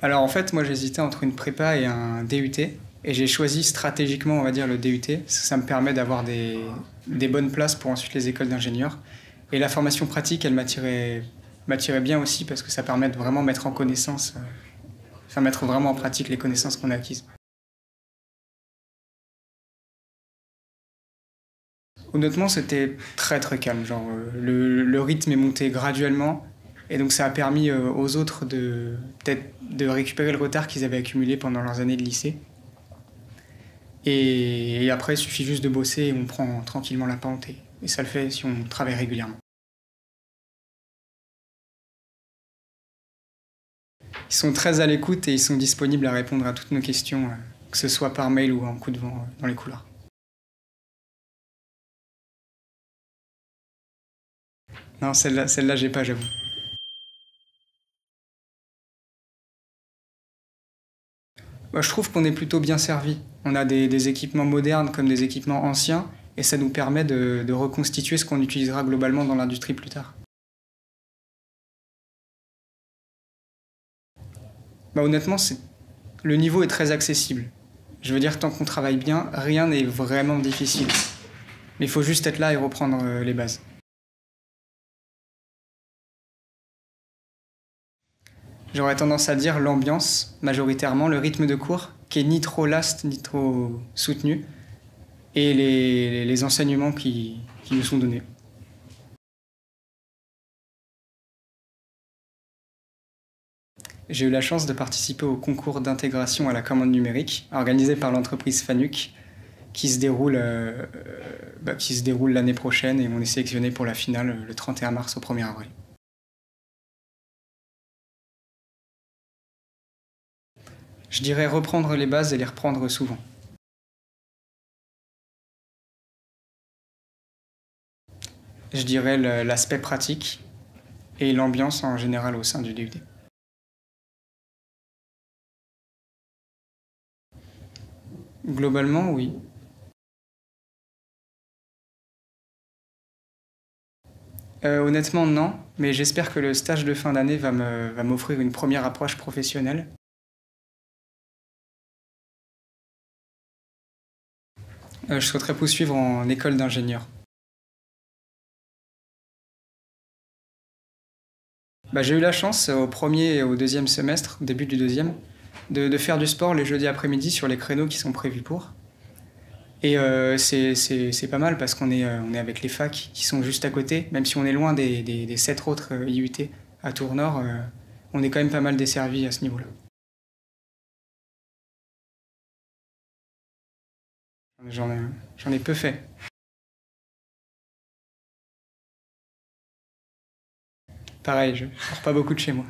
Alors en fait, moi j'hésitais entre une prépa et un DUT. Et j'ai choisi stratégiquement, on va dire, le DUT. Ça me permet d'avoir des bonnes places pour ensuite les écoles d'ingénieurs. Et la formation pratique, elle m'attirait bien aussi parce que ça permet de vraiment mettre en connaissance, enfin mettre vraiment en pratique les connaissances qu'on a acquises. Honnêtement, c'était très très calme. Genre, le rythme est monté graduellement. Et donc ça a permis aux autres peut-être de récupérer le retard qu'ils avaient accumulé pendant leurs années de lycée. Et après, il suffit juste de bosser et on prend tranquillement la pente. Et ça le fait si on travaille régulièrement. Ils sont très à l'écoute et ils sont disponibles à répondre à toutes nos questions, que ce soit par mail ou en coup de vent dans les couloirs. Non, celle-là, j'ai pas, j'avoue. Moi, je trouve qu'on est plutôt bien servi. On a des équipements modernes comme des équipements anciens, et ça nous permet de reconstituer ce qu'on utilisera globalement dans l'industrie plus tard. Bah, honnêtement, le niveau est très accessible. Je veux dire, tant qu'on travaille bien, rien n'est vraiment difficile. Mais il faut juste être là et reprendre les bases. J'aurais tendance à dire l'ambiance, majoritairement, le rythme de cours, qui est ni trop last ni trop soutenu, et les enseignements qui nous sont donnés. J'ai eu la chance de participer au concours d'intégration à la commande numérique, organisé par l'entreprise Fanuc, qui se déroule l'année prochaine, et on est sélectionné pour la finale le 31 mars au 1er avril. Je dirais reprendre les bases et les reprendre souvent. Je dirais l'aspect pratique et l'ambiance en général au sein du DUT. Globalement, oui. Honnêtement, non, mais j'espère que le stage de fin d'année va m'offrir une première approche professionnelle. Je souhaiterais poursuivre en école d'ingénieur. Bah, j'ai eu la chance au premier et au deuxième semestre, début du deuxième, de faire du sport les jeudis après-midi sur les créneaux qui sont prévus pour. Et c'est pas mal parce on est avec les facs qui sont juste à côté, même si on est loin des 7 autres IUT à Tours-Nord, on est quand même pas mal desservi à ce niveau-là. J'en ai, j'en ai peu fait. Pareil, je sors pas beaucoup de chez moi.